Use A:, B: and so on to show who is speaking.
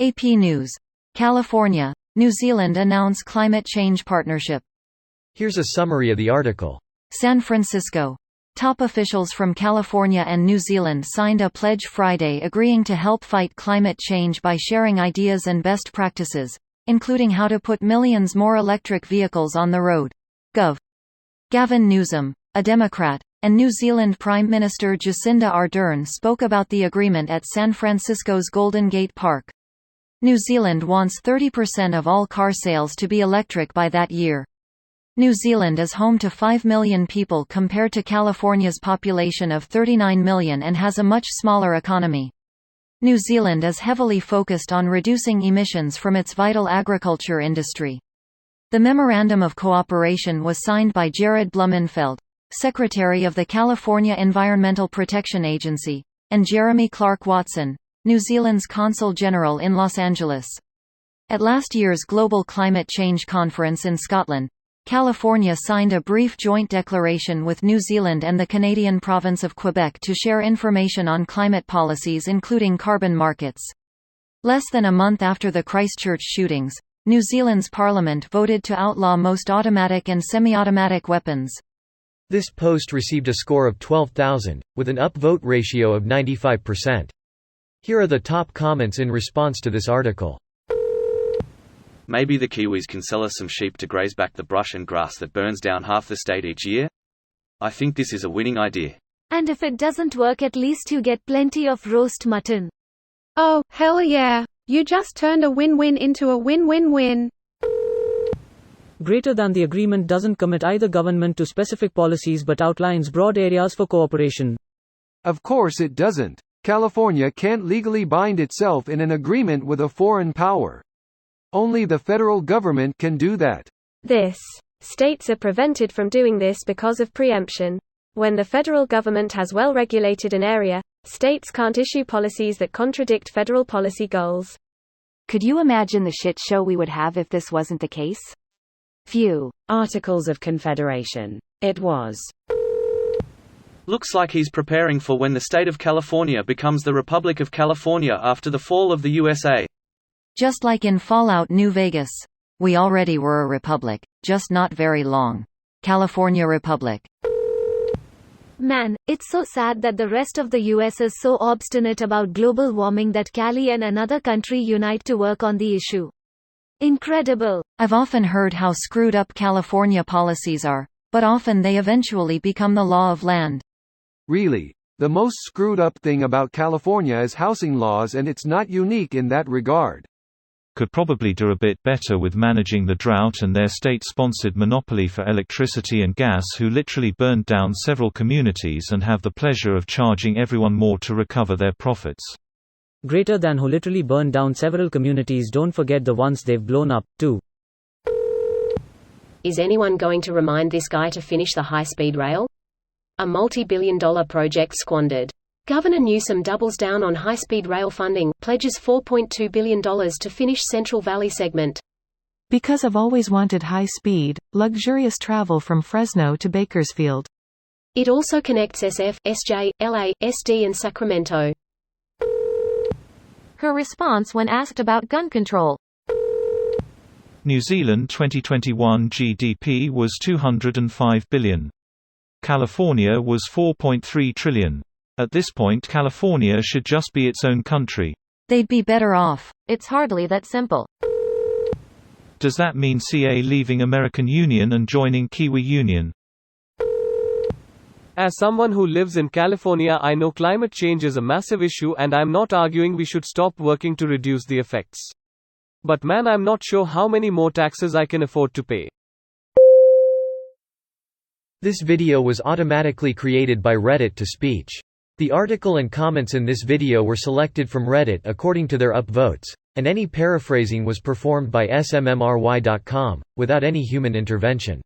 A: AP News. California, New Zealand announce climate change partnership.
B: Here's a summary of the article.
A: San Francisco. Top officials from California and New Zealand signed a pledge Friday agreeing to help fight climate change by sharing ideas and best practices, including how to put millions more electric vehicles on the road. Gov. Gavin Newsom, a Democrat, and New Zealand Prime Minister Jacinda Ardern spoke about the agreement at San Francisco's Golden Gate Park. New Zealand wants 30% of all car sales to be electric by that year. New Zealand is home to 5 million people compared to California's population of 39 million and has a much smaller economy. New Zealand is heavily focused on reducing emissions from its vital agriculture industry. The Memorandum of Cooperation was signed by Jared Blumenfeld, Secretary of the California Environmental Protection Agency, and Jeremy Clark Watson, New Zealand's Consul General in Los Angeles. At last year's Global Climate Change Conference in Scotland, California signed a brief joint declaration with New Zealand and the Canadian province of Quebec to share information on climate policies including carbon markets. Less than a month after the Christchurch shootings, New Zealand's parliament voted to outlaw most automatic and semi-automatic weapons.
B: This post received a score of 12,000, with an upvote ratio of 95%. Here are the top comments in response to this article.
C: Maybe the Kiwis can sell us some sheep to graze back the brush and grass that burns down half the state each year? I think this is a winning idea.
D: And if it doesn't work, at least you get plenty of roast mutton.
E: Oh, hell yeah. You just turned a win-win into a win-win-win.
F: Greater than the agreement doesn't commit either government to specific policies but outlines broad areas for cooperation.
G: Of course it doesn't. California can't legally bind itself in an agreement with a foreign power. Only the federal government can do that.
D: States are prevented from doing this because of preemption. When the federal government has well regulated an area, states can't issue policies that contradict federal policy goals.
A: Could you imagine the shit show we would have if this wasn't the case? Few Articles of Confederation. It was.
C: Looks like he's preparing for when the state of California becomes the Republic of California after the fall of the USA.
A: Just like in Fallout New Vegas. We already were a republic, just not very long. California Republic.
D: Man, it's so sad that the rest of the US is so obstinate about global warming that Cali and another country unite to work on the issue. Incredible.
A: I've often heard how screwed up California policies are, but often they eventually become the law of land.
G: Really, the most screwed up thing about California is housing laws, and it's not unique in that regard.
H: Could probably do a bit better with managing the drought and their state-sponsored monopoly for electricity and gas, who literally burned down several communities and have the pleasure of charging everyone more to recover their profits.
F: Greater than who literally burned down several communities. Don't forget the ones they've blown up, too.
I: Is anyone going to remind this guy to finish the high-speed rail? A multi-billion-dollar project squandered. Governor Newsom doubles down on high-speed rail funding, pledges $4.2 billion to finish Central Valley segment.
J: Because I've always wanted high-speed, luxurious travel from Fresno to Bakersfield.
I: It also connects SF, SJ, LA, SD and Sacramento.
D: Her response when asked about gun control.
H: New Zealand 2021 GDP was $205 billion. California was $4.3 trillion. At this point, California should just be its own country.
A: They'd be better off.
D: It's hardly that simple.
H: Does that mean CA leaving American Union and joining Kiwi Union?
K: As someone who lives in California, I know climate change is a massive issue, and I'm not arguing we should stop working to reduce the effects. But man, I'm not sure how many more taxes I can afford to pay.
B: This video was automatically created by Reddit to speech. The article and comments in this video were selected from Reddit according to their upvotes, and any paraphrasing was performed by smmry.com, without any human intervention.